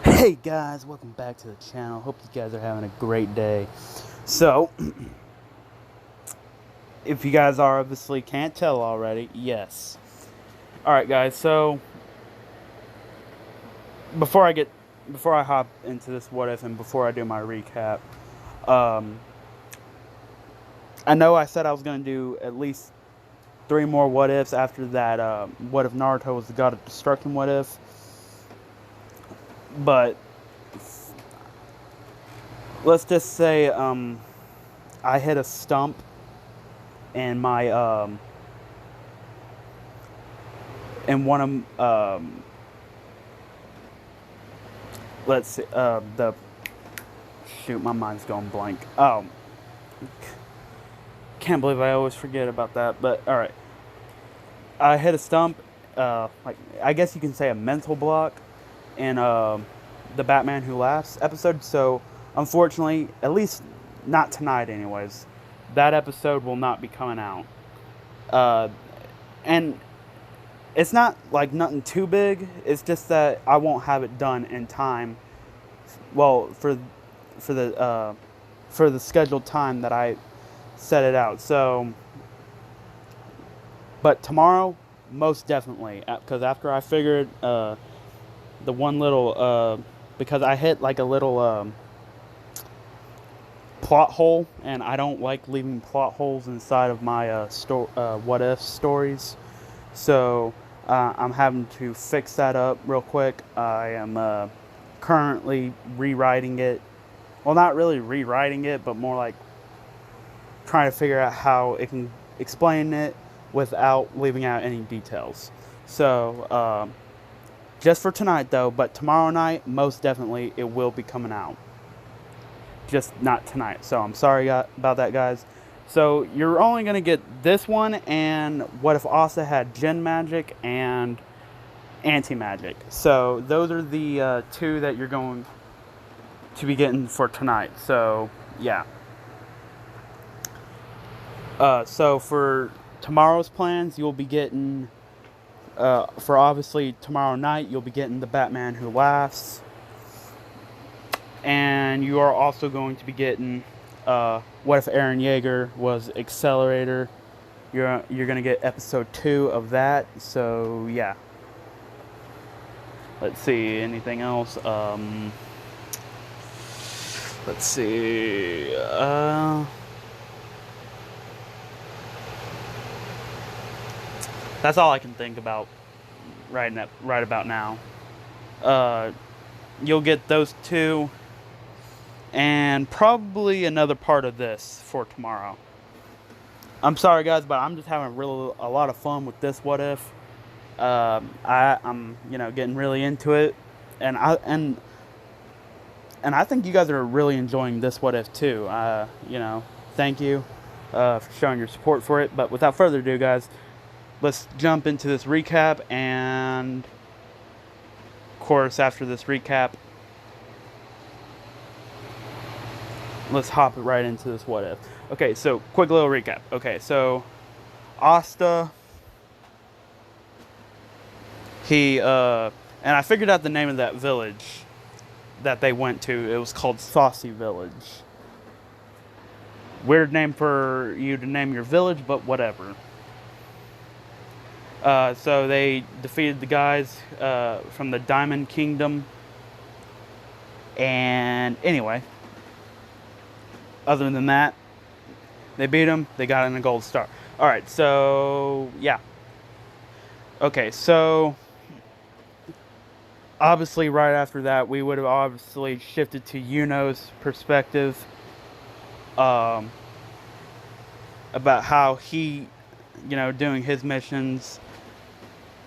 Hey guys, welcome back to the channel. Hope you guys are having a great day. So, if you guys are obviously can't tell already, yes. Alright guys, so before I hop into this what if and before I do my recap, um I know I said I was gonna do at least 3 more what ifs after that what if Naruto was the god of destruction what if. But let's just say I hit a stump and my and one of let's see the shoot, my mind's going blank. Can't believe I always forget about that. But all right, I hit a stump, like I guess you can say a mental block in the Batman Who Laughs episode. So unfortunately, at least not tonight anyways, that episode will not be coming out. And it's not like nothing too big. It's just that I won't have it done in time. Well, for the scheduled time that I set it out. So, but tomorrow, most definitely, because after I figured the one little because I hit like a little plot hole, and I don't like leaving plot holes inside of my what if stories. So I'm having to fix that up real quick. I am currently rewriting it. Well, not really rewriting it, but more like trying to figure out how it can explain it without leaving out any details. So just for tonight though, but tomorrow night, most definitely it will be coming out. Just not tonight. So I'm sorry about that, guys. So you're only going to get this one and what if Asta had Gen Magic and Anti-Magic. So those are the 2 that you're going to be getting for tonight. So yeah. So for tomorrow's plans, you'll be getting, for obviously tomorrow night, you'll be getting the Batman Who Laughs. And you are also going to be getting what if Eren Yeager was Accelerator. You're going to get episode 2 of that. So yeah. Let's see, anything else? Let's see. That's all I can think about right about now. You'll get those 2. And probably another part of this for tomorrow. I'm sorry guys, but I'm just having a lot of fun with this what if. I'm getting really into it, and I think you guys are really enjoying this what if too. Thank you for showing your support for it. But without further ado, guys, let's jump into this recap, and of course after this recap, let's hop right into this what if. Okay, so quick little recap. Okay, so Asta, he and I figured out the name of that village that they went to. It was called Saucy Village. Weird name for you to name your village, but whatever. So they defeated the guys from the Diamond Kingdom. And anyway, other than that, they beat them. They got in a gold star. Alright, so yeah. Okay, so obviously right after that, we would have obviously shifted to Yuno's perspective. About how he, doing his missions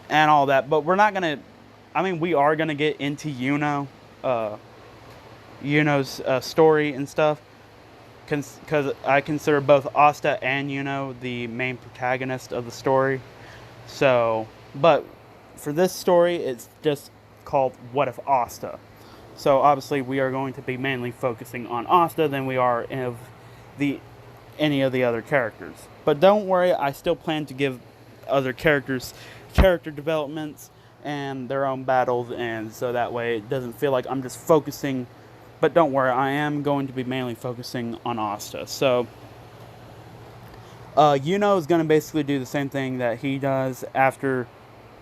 and all that. But we're not going to, we are going to get into Yuno's story and stuff. Because I consider both Asta and Yuno the main protagonist of the story. So, but for this story, it's just called What If Asta. So obviously we are going to be mainly focusing on Asta than we are of any of the other characters. But don't worry, I still plan to give other characters character developments and their own battles, and so that way it doesn't feel like I'm just focusing. But don't worry, I am going to be mainly focusing on Asta. So, Yuno is going to basically do the same thing that he does after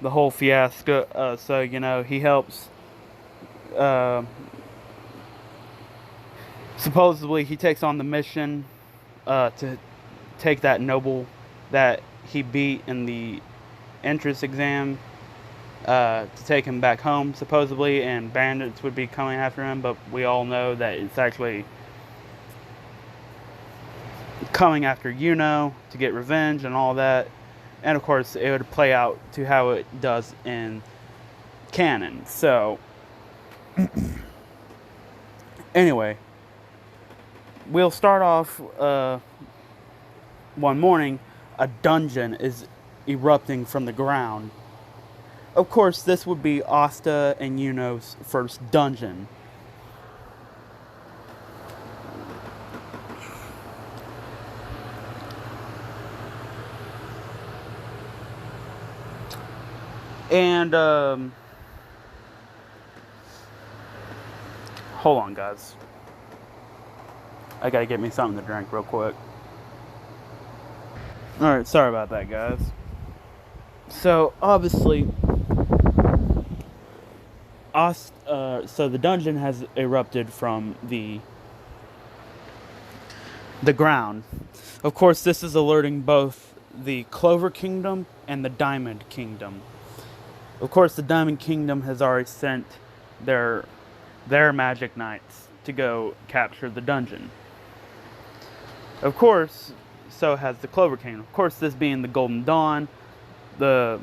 the whole fiasco. So, he helps. Uh, supposedly, he takes on the mission to take that noble that he beat in the entrance exam, to take him back home, supposedly, and bandits would be coming after him, but we all know that it's actually coming after Yuno to get revenge and all that. And of course, it would play out to how it does in canon. So, anyway, we'll start off one morning. A dungeon is erupting from the ground. Of course, this would be Asta and Yuno's first dungeon. And, hold on, guys. I gotta get me something to drink real quick. Alright, sorry about that, guys. So, obviously, so the dungeon has erupted from the ground. Of course, this is alerting both the Clover Kingdom and the Diamond Kingdom. Of course, the Diamond Kingdom has already sent their magic knights to go capture the dungeon. Of course, so has the Clover Kingdom. Of course, this being the Golden Dawn, the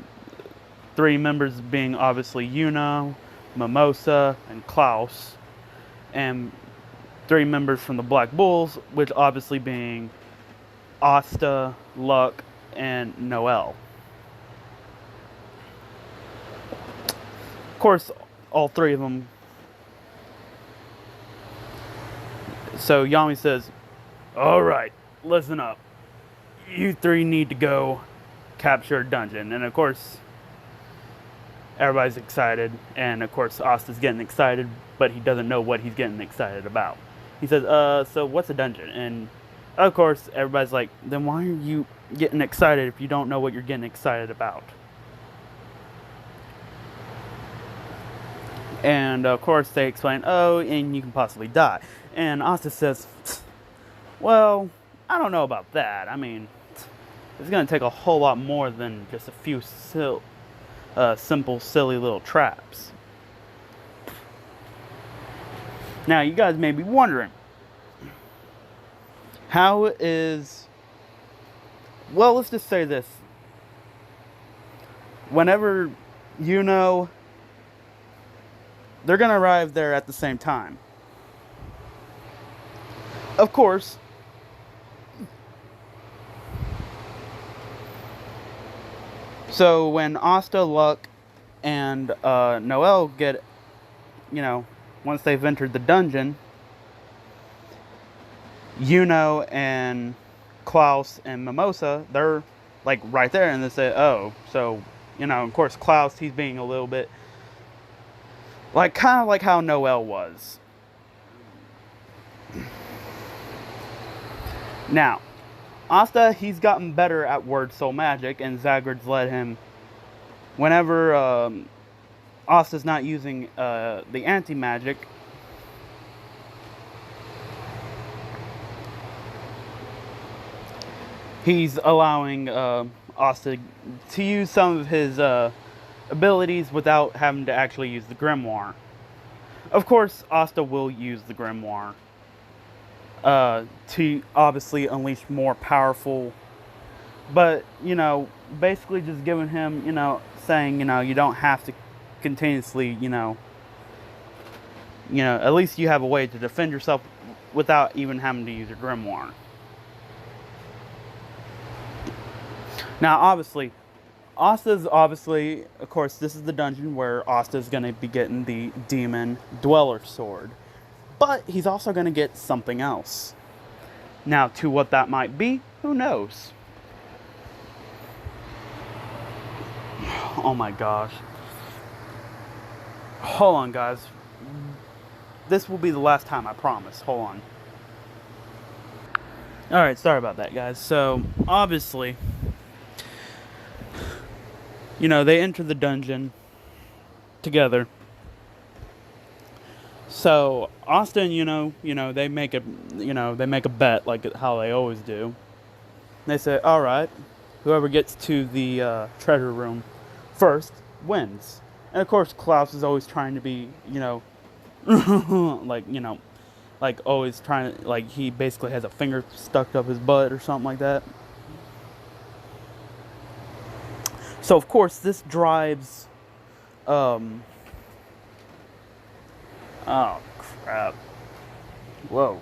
3 members being obviously Yuno, Mimosa, and Klaus, and 3 members from the Black Bulls, which obviously being Asta, Luck, and Noel. Of course, all 3 of them. So Yami says, "Alright, listen up. You 3 need to go capture a dungeon." And of course, everybody's excited. And of course, Asta's getting excited, but he doesn't know what he's getting excited about. He says, so what's a dungeon? And of course, everybody's like, then why are you getting excited if you don't know what you're getting excited about? And of course, they explain, oh, and you can possibly die. And Asta says, well, I don't know about that. I mean, it's going to take a whole lot more than just a few simple, silly little traps. Now, you guys may be wondering, how is... Well, let's just say this. Whenever Yuno... They're going to arrive there at the same time. Of course, so when Asta, Luck, and Noel get, once they've entered the dungeon, Yuno and Klaus and Mimosa, they're like right there, and they say, oh, so, of course, Klaus, he's being a little bit kind of like how Noel was. Now, Asta, he's gotten better at word soul magic, and Zagred's led him. Whenever Asta's not using the anti-magic, he's allowing Asta to use some of his abilities without having to actually use the grimoire. Of course, Asta will use the grimoire to obviously unleash more powerful, but basically just giving him, saying, you don't have to continuously, at least you have a way to defend yourself without even having to use your grimoire. Now, obviously, Asta's obviously, of course, this is the dungeon where Asta's going to be getting the Demon Dweller Sword. But he's also going to get something else. Now, to what that might be, who knows? Oh my gosh. Hold on, guys. This will be the last time, I promise. Hold on. Alright, sorry about that, guys. So, obviously, they enter the dungeon together. So, Asta and they make a bet like how they always do. They say, alright, whoever gets to the treasure room first wins. And of course, Klaus is always trying to be, like always trying to, like he basically has a finger stuck up his butt or something like that. So of course this drives, oh crap. Whoa.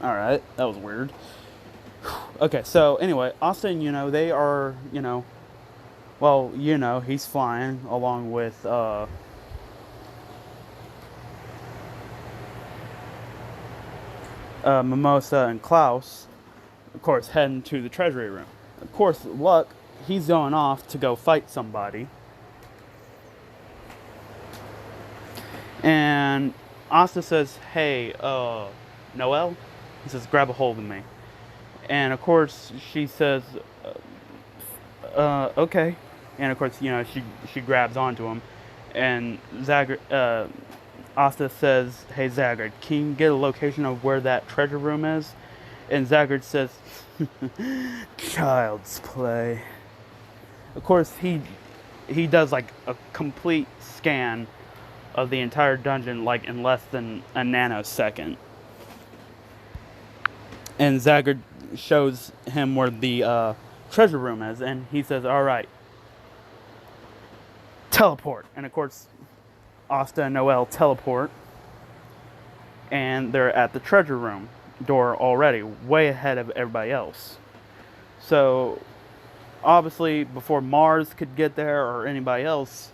Alright, that was weird. Okay, so anyway, Asta and they are, he's flying along with, Mimosa and Klaus, of course, heading to the treasury room. Of course, Luck, he's going off to go fight somebody. And Asta says, hey, Noelle? He says, grab a hold of me. And of course, she says, okay. And of course, she grabs onto him. And Asta says, hey Zagred, can you get a location of where that treasure room is? And Zagred says, child's play. Of course, he does like a complete scan of the entire dungeon, like in less than a nanosecond. And Zagred shows him where the treasure room is, and he says, alright, teleport. And of course, Asta and Noelle teleport, and they're at the treasure room door already, way ahead of everybody else. So, obviously, before Mars could get there or anybody else,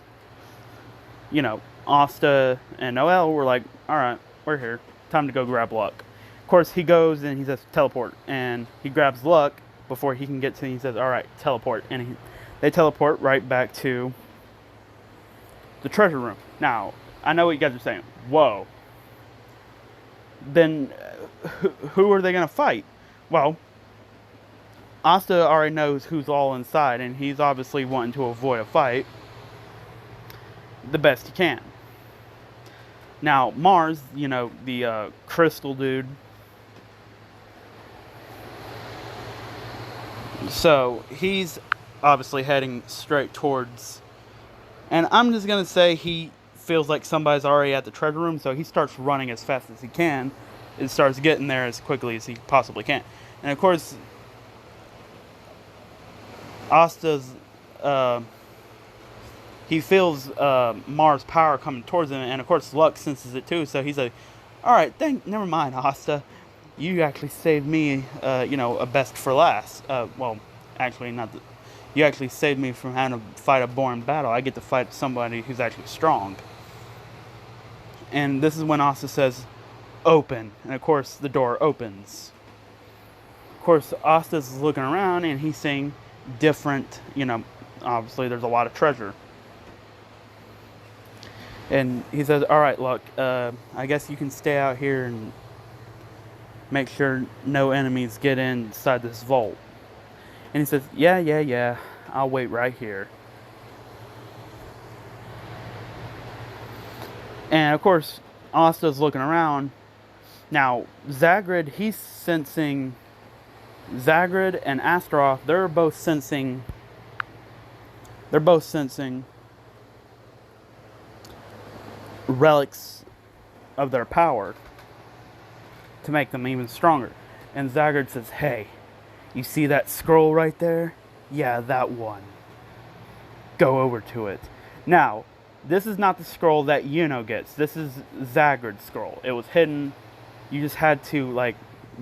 Asta and Noelle were like, alright, we're here. Time to go grab Luck. Of course, he goes and he says, teleport. And he grabs Luck before he can get to him. He says, alright, teleport. And they teleport right back to the treasure room. Now, I know what you guys are saying. Whoa. Then, who are they going to fight? Well, Asta already knows who's all inside, and he's obviously wanting to avoid a fight the best he can. Now, Mars, the crystal dude. So, he's obviously heading straight towards... And I'm just going to say he feels like somebody's already at the treasure room, so he starts running as fast as he can and starts getting there as quickly as he possibly can. And of course, Asta's... he feels Mars' power coming towards him, and of course Luck senses it too, so he's like, alright, never mind, Asta. You actually saved me, a best for last. Well, actually, not the... You actually saved me from having to fight a boring battle. I get to fight somebody who's actually strong. And this is when Asta says, open. And of course, the door opens. Of course, Asta's looking around and he's seeing different, obviously there's a lot of treasure. And he says, alright, look, I guess you can stay out here and make sure no enemies get inside this vault. And he says, yeah, I'll wait right here. And of course, Asta's looking around. Now, Zagred, he's sensing... Zagred and Astaroth, they're both sensing relics of their power to make them even stronger. And Zagred says, hey, you see that scroll right there? Yeah, that one. Go over to it. Now, this is not the scroll that Yuno gets. This is Zagred's scroll. It was hidden. You just had to,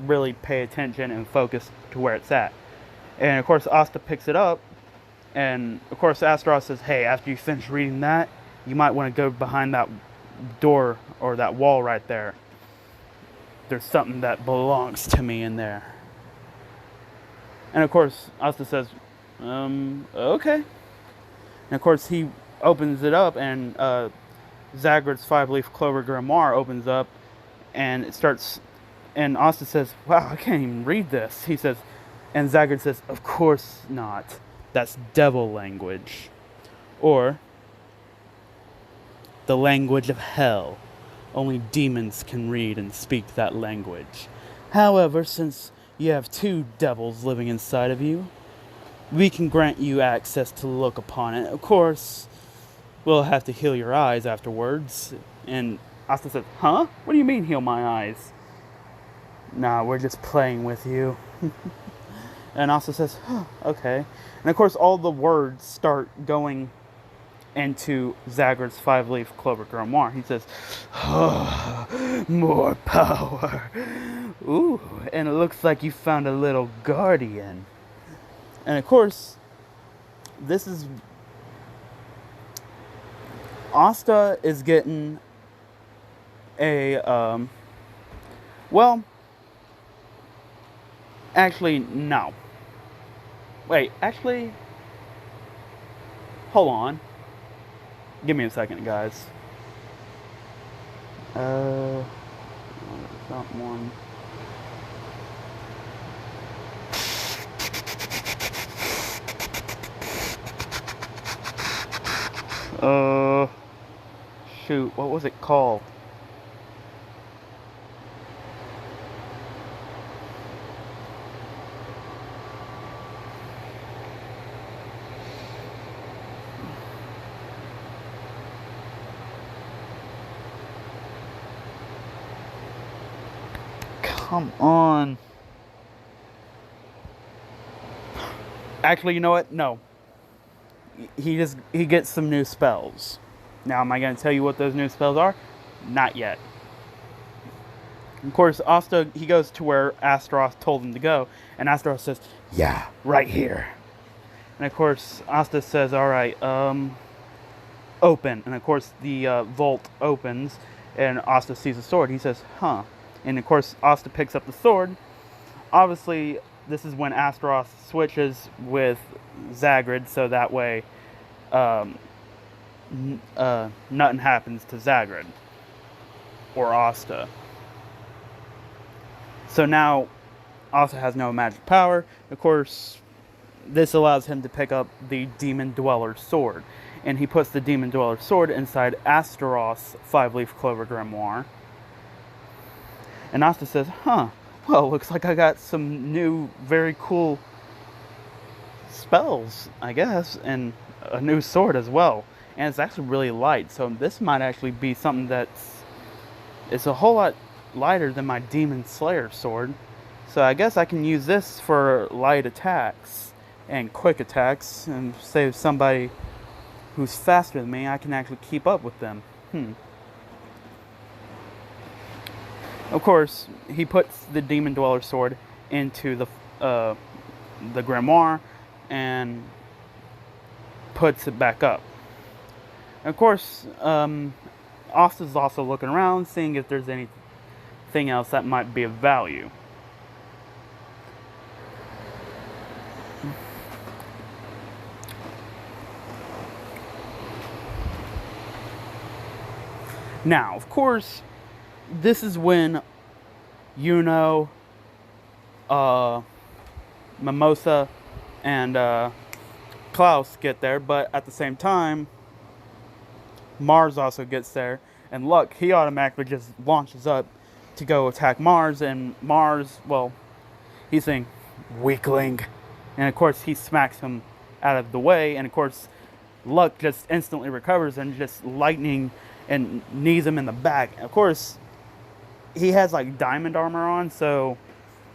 really pay attention and focus to where it's at. And, of course, Asta picks it up. And, of course, Astaroth says, hey, after you finish reading that, you might want to go behind that door or that wall right there. There's something that belongs to me in there. And of course, Asta says, okay. And of course, he opens it up, and Zagred's five-leaf clover grimoire opens up, and it starts. And Asta says, "Wow, I can't even read this." He says, and Zagred says, "Of course not. That's devil language, or the language of hell. Only demons can read and speak that language. However, since you have two devils living inside of you, we can grant you access to look upon it. Of course, we'll have to heal your eyes afterwards." And Asta says, "Huh? What do you mean heal my eyes?" "Nah, we're just playing with you." And Asta says, "Okay." And of course, all the words start going into Zagred's five-leaf clover grimoire. He says, "More power. Ooh, and it looks like you found a little guardian." And of course, this is... Asta is getting a, well, actually, no. Wait, actually, hold on. Give me a second, guys. Not one. Shoot, what was it called? Come on. Actually, you know what? No. He gets some new spells. Now, am I going to tell you what those new spells are? Not yet. Of course, Asta, he goes to where Astaroth told him to go, and Astaroth says, "Yeah, right here." And of course, Asta says, "All right, open." And of course, the vault opens, and Asta sees a sword. He says, "Huh." And of course, Asta picks up the sword. Obviously, this is when Astaroth switches with Zagred, so that way nothing happens to Zagred or Asta. So now Asta has no magic power. Of course, this allows him to pick up the Demon Dweller's sword. And he puts the Demon Dweller's sword inside Astaroth's five-leaf clover grimoire. And Asta says, "Huh, well, looks like I got some new, very cool spells, I guess, and a new sword as well. And it's actually really light, so this might actually be something it's a whole lot lighter than my Demon Slayer sword. So I guess I can use this for light attacks and quick attacks, and save somebody who's faster than me, I can actually keep up with them. Of course, he puts the Demon Dweller sword into the grimoire and puts it back up. Of course, Asta's also looking around, seeing if there's anything else that might be of value. Now, of course, this is when Mimosa and Klaus get there, but at the same time, Mars also gets there, and Luck, he automatically just launches up to go attack Mars, and Mars, well, he's saying, "Weakling," and of course he smacks him out of the way, and of course Luck just instantly recovers and just lightning and knees him in the back. Of course, he has like diamond armor on, so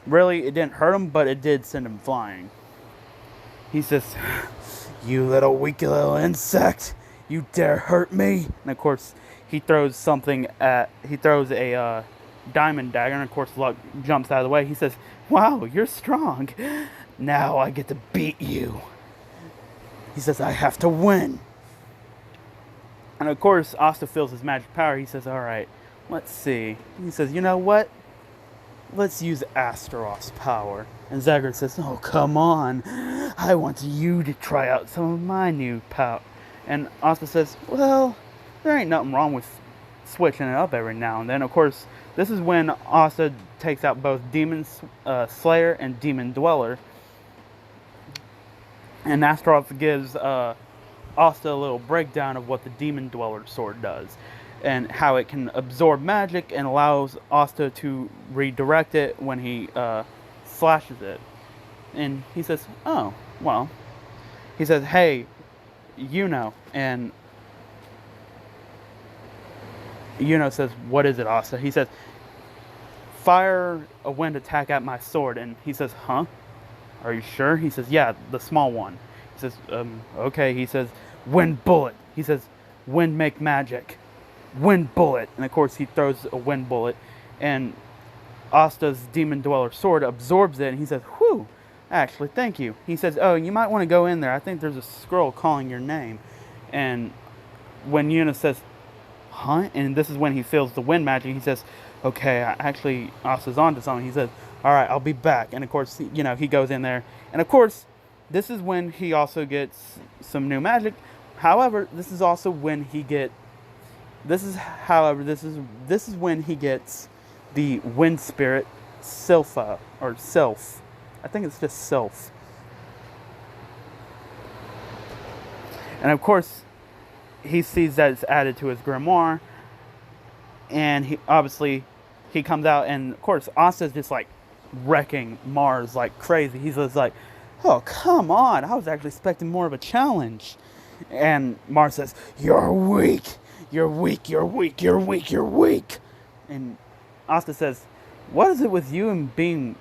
really it didn't hurt him, but it did send him flying. He says, "You little weak little insect, you dare hurt me?" And of course, he throws a diamond dagger, and of course Luck jumps out of the way. He says, "Wow, you're strong. Now I get to beat you." He says, "I have to win." And of course, Asta feels his magic power. He says, "All right, let's see." He says, "You know what? Let's use Astaroth's power." And Zagred says, "Oh, come on. I want you to try out some of my new power." And Asta says, "Well, there ain't nothing wrong with switching it up every now and then. Of course, this is when Asta takes out both Demon Slayer and Demon Dweller. And Astaroth gives Asta a little breakdown of what the Demon Dweller sword does. And how it can absorb magic and allows Asta to redirect it when he slashes it. And he says, oh, well. He says, hey, and says, what is it, Asta? He says, fire a wind attack at my sword. And he says, huh? Are you sure? He says, yeah, the small one. He says, okay. He says, wind bullet. He says, wind make magic. Wind bullet. And of course he throws a wind bullet. And Asta's Demon Dweller sword absorbs it. And he says, whew, actually, thank you. He says, oh, you might want to go in there. I think there's a scroll calling your name. And when Yuna says, huh? And this is when he feels the wind magic. He says, okay, actually, Asta's onto something. He says, all right, I'll be back. And of course, he goes in there. And of course, this is when he also gets some new magic. However, this is also when he gets this is when he gets the wind spirit Silpha or Sylph. I think it's just Sylph. And of course, he sees that it's added to his grimoire, and he comes out, and of course Asta's just like wrecking Mars like crazy. He's just like, oh, come on, I was actually expecting more of a challenge. And Mars says, you're weak. You're weak, you're weak, you're weak, you're weak. And Asta says, what is it with you and being...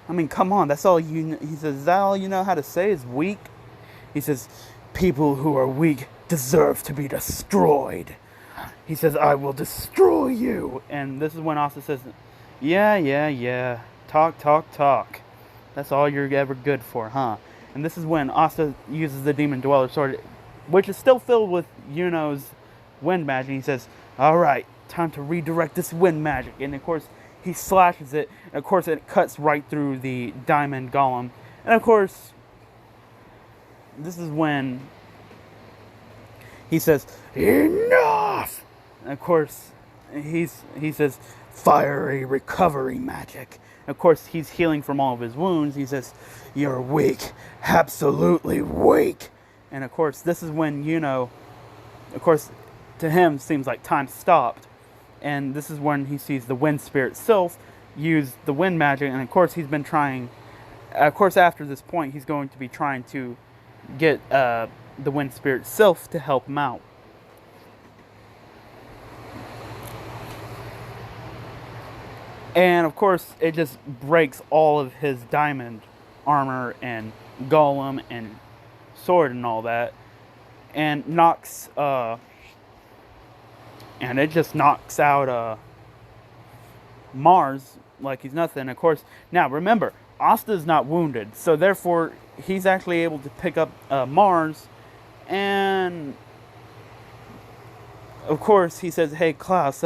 I mean, come on, that's all you... He says, is that all you know how to say is weak? He says, people who are weak deserve to be destroyed. He says, I will destroy you. And this is when Asta says, yeah. Talk. That's all you're ever good for, huh? And this is when Asta uses the Demon Dweller sword, which is still filled with Yuno's wind magic. He says, all right, time to redirect this wind magic. And of course, he slashes it. And of course, it cuts right through the diamond golem. And of course, this is when he says, enough! And of course, he says, fiery recovery magic. And of course, he's healing from all of his wounds. He says, you're weak. Absolutely weak. And of course, this is when, of course, to him, seems like time stopped. And this is when he sees the wind spirit Sylph use the wind magic. And of course, he's been trying, after this point, he's going to be trying to get the wind spirit Sylph to help him out. And of course, it just breaks all of his diamond armor and golem and sword and all that, and knocks and it just knocks out Mars like he's nothing. Of course, now remember, Asta's not wounded, so therefore he's actually able to pick up Mars. And of course he says, hey Klaus,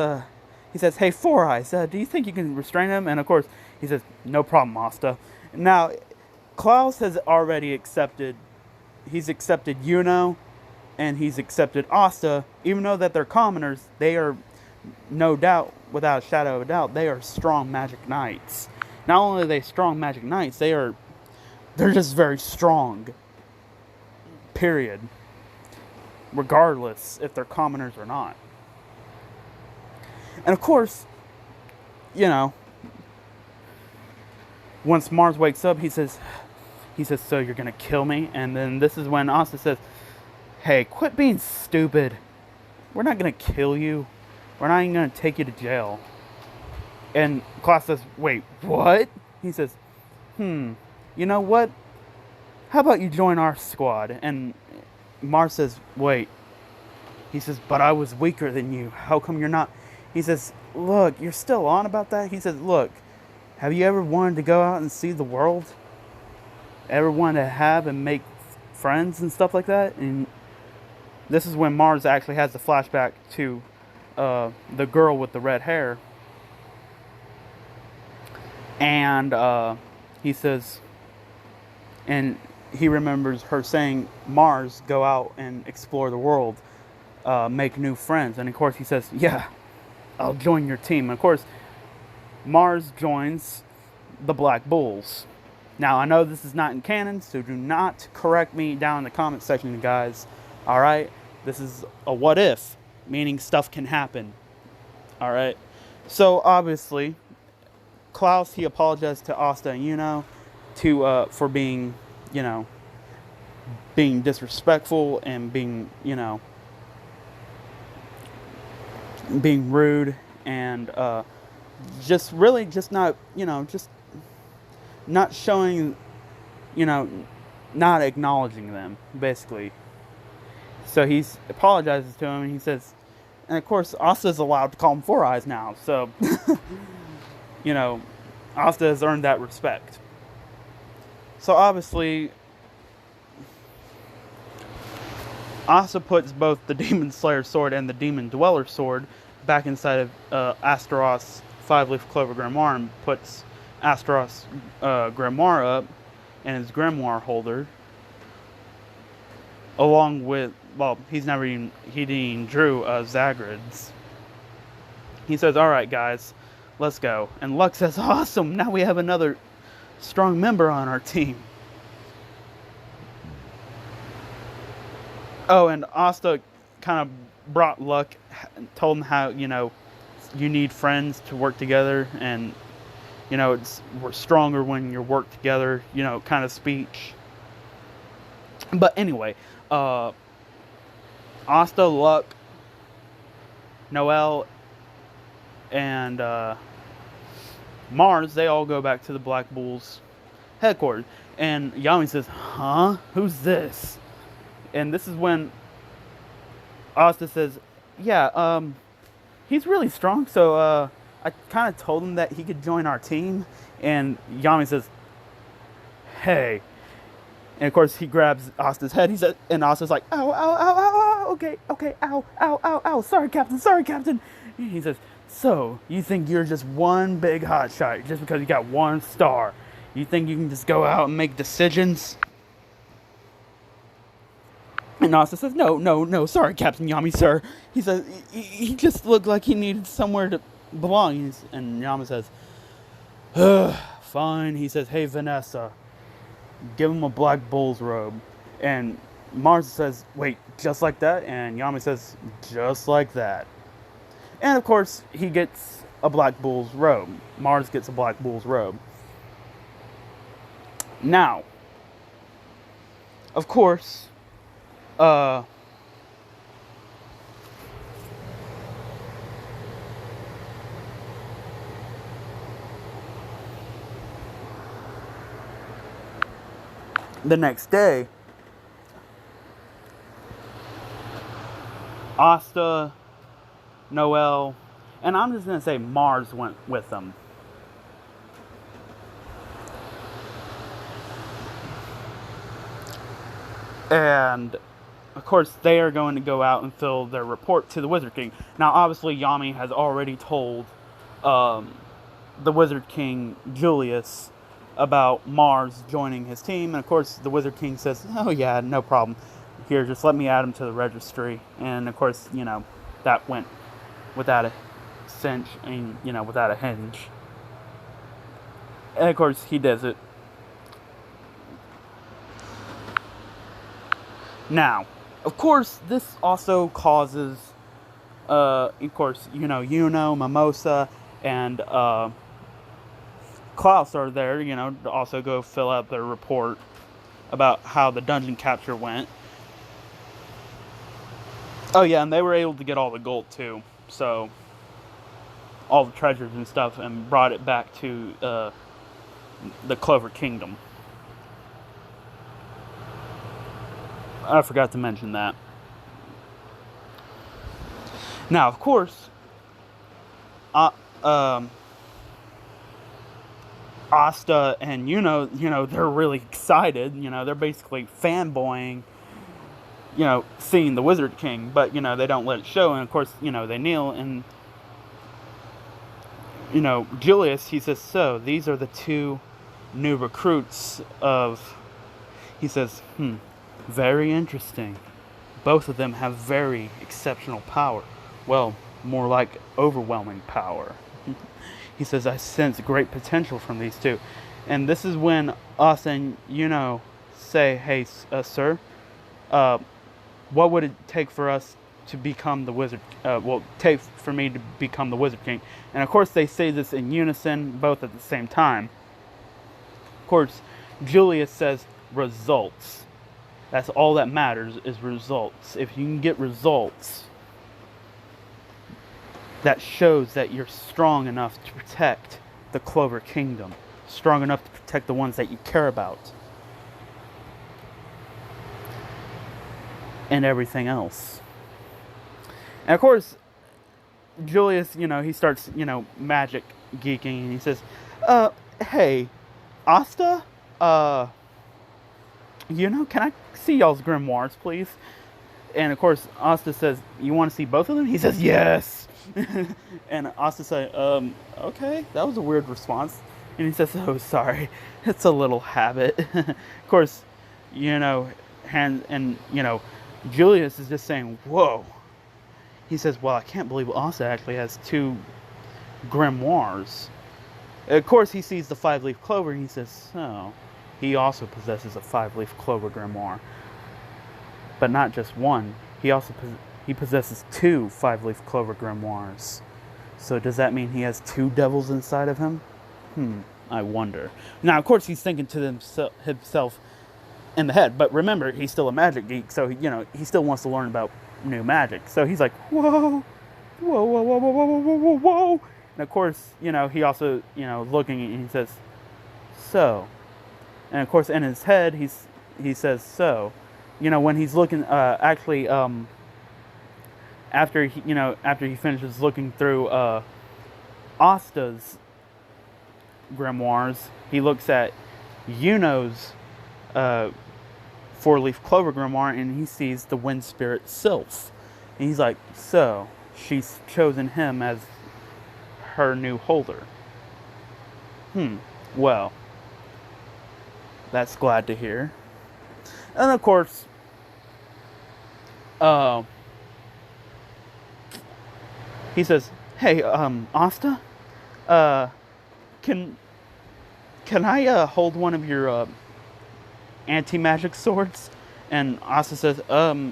he says, hey Four Eyes, do you think you can restrain him? And of course he says, no problem, Asta. Now Klaus has already accepted Yuno, and he's accepted Asta. Even though that they're commoners, they are, no doubt, without a shadow of a doubt, they are strong magic knights. Not only are they strong magic knights, they're just very strong. Period. Regardless if they're commoners or not. And of course, once Mars wakes up, he says, so you're gonna kill me? And then this is when Asta says, hey, quit being stupid. We're not gonna kill you. We're not even gonna take you to jail. And Klaus says, wait, what? He says, you know what? How about you join our squad? And Mars says, wait. He says, but I was weaker than you. How come you're not? He says, look, you're still on about that? He says, look, have you ever wanted to go out and see the world? Ever wanted to have and make friends and stuff like that? And this is when Mars actually has the flashback to the girl with the red hair. And he says, and he remembers her saying, Mars, go out and explore the world. make new friends. And of course he says, yeah, I'll join your team. And of course, Mars joins the Black Bulls. Now, I know this is not in canon, so do not correct me down in the comment section, guys. Alright? This is a what if, meaning stuff can happen. Alright? So, obviously, Klaus, he apologized to Asta and Yuno for being, being disrespectful and being, being rude and just not, just not showing, not acknowledging them, basically. So he apologizes to him, and he says, and of course, Asta's allowed to call him Four Eyes now, so, Asta has earned that respect. So obviously, Asta puts both the Demon Slayer sword and the Demon Dweller sword back inside of Astaroth's 5-leaf clover grimoire and puts Astaroth's grimoire up in his grimoire holder, along with, well, he didn't even drew Zagred's. He says, alright guys, let's go. And Luck says, awesome, now we have another strong member on our team. Oh, and Asta kind of brought Luck, told him how, you need friends to work together, and, we're stronger when you work together, kind of speech. But anyway, Asta, Luck, Noel, and Mars, they all go back to the Black Bulls headquarters. And Yami says, huh? Who's this? And this is when Asta says, yeah, he's really strong, so I kind of told him that he could join our team. And Yami says, hey. And of course he grabs Asta's head. He says, and Asta's like, ow, ow, ow, ow, ow, okay, ow, ow, ow, ow, sorry, Captain. And he says, so, you think you're just one big hotshot just because you got one star? You think you can just go out and make decisions? And Asta says, no, sorry, Captain Yami, sir. He says, he just looked like he needed somewhere to belong. And Yami says, fine. He says, hey, Vanessa, give him a Black Bull's robe. And Mars says, wait, just like that? And Yami says, just like that. And of course, he gets a Black Bull's robe. Mars gets a Black Bull's robe. Now, of course, the next day, Asta, Noel, and I'm just going to say Mars went with them. And, of course, they are going to go out and fill their report to the Wizard King. Now, obviously, Yami has already told the Wizard King, Julius, about Mars joining his team. And, of course, the Wizard King says, oh, yeah, no problem. Here, just let me add him to the registry. And, of course, that went without a cinch and, without a hinge. And, of course, he does it. Now, of course, this also causes, of course, Yuno, Mimosa, and Klaus are there, to also go fill out their report about how the dungeon capture went. Oh, yeah, and they were able to get all the gold, too. So, all the treasures and stuff, and brought it back to the Clover Kingdom. I forgot to mention that. Now, of course, Asta and Yuno, they're really excited. They're basically fanboying, seeing the Wizard King. But, they don't let it show. And, of course, they kneel. And, Julius, he says, so, these are the two new recruits of... He says, very interesting. both of them have very exceptional power. Well, more like overwhelming power. He says, I sense great potential from these two. And this is when Asta and Yuno say, hey, sir, what would it take for us to become the wizard? Take for me to become the Wizard King. And of course, they say this in unison, both at the same time. Of course, Julius says, results. That's all that matters, is results. If you can get results, that shows that you're strong enough to protect the Clover Kingdom. Strong enough to protect the ones that you care about. And everything else. And of course, Julius, he starts, magic geeking, and he says, hey, Asta, can I see y'all's grimoires, please? And of course, Asta says, you want to see both of them? He says, yes! And Asta says, okay, that was a weird response. And he says, oh, sorry, it's a little habit. Of course, Julius is just saying, whoa. He says, well, I can't believe Asta actually has 2 grimoires. Of course, he sees the 5-leaf clover, and he says, oh, he also possesses a 5-leaf clover grimoire. But not just one. He possesses 2 5-leaf clover grimoires. So does that mean he has 2 devils inside of him? I wonder. Now, of course, he's thinking to himself in the head. But remember, he's still a magic geek, so he still wants to learn about new magic. So he's like, whoa, whoa, whoa, whoa, whoa, whoa, whoa, whoa, whoa. And of course, he also, looking, and he says, so. And of course, in his head, he says, so. When he's looking, after he finishes looking through Asta's grimoires, he looks at Yuno's 4-leaf clover grimoire, and he sees the wind spirit Sylph. And he's like, so, she's chosen him as her new holder. Well, that's glad to hear. And of course, he says, hey, Asta, can I hold one of your anti-magic swords? And Asta says,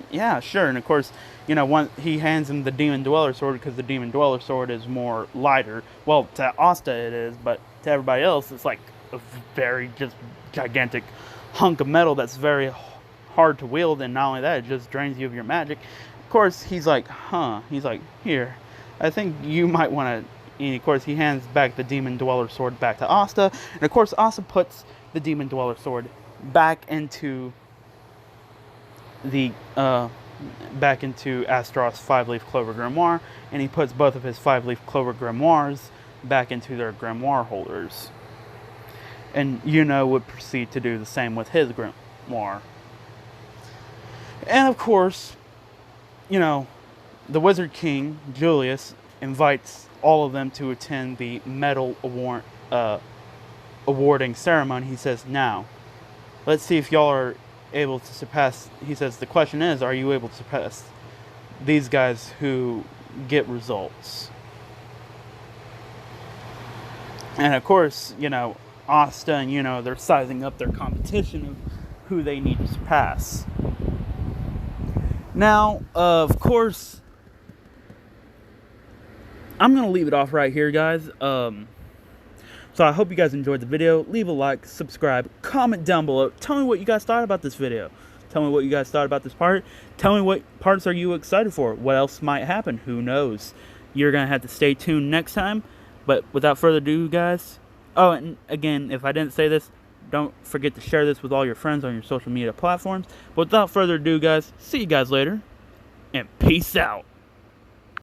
yeah, sure. And of course, he hands him the Demon Dweller sword, because the Demon Dweller sword is more lighter. Well, to Asta it is, but to everybody else, it's like a very just gigantic hunk of metal that's very hard to wield, and not only that, it just drains you of your magic. Of course, he's like, he's like, here, I think you might want to. And of course, he hands back the Demon Dweller sword back to Asta, and of course, Asta puts the Demon Dweller sword back into Astaroth's 5-leaf clover grimoire, and he puts both of his 5-leaf clover grimoires back into their grimoire holders. And would proceed to do the same with his grimoire. And of course, the Wizard King, Julius, invites all of them to attend the medal awarding ceremony. He says, now, let's see if y'all are able to surpass. He says, the question is, are you able to surpass these guys who get results? And of course, Asta and they're sizing up their competition of who they need to surpass. Now, of course, I'm going to leave it off right here, guys. So I hope you guys enjoyed the video. Leave a like, subscribe, comment down below. Tell me what you guys thought about this video. Tell me what you guys thought about this part. Tell me what parts are you excited for. What else might happen? Who knows? You're going to have to stay tuned next time. But without further ado, guys. Oh, and again, if I didn't say this, don't forget to share this with all your friends on your social media platforms. But without further ado, guys, see you guys later. And peace out.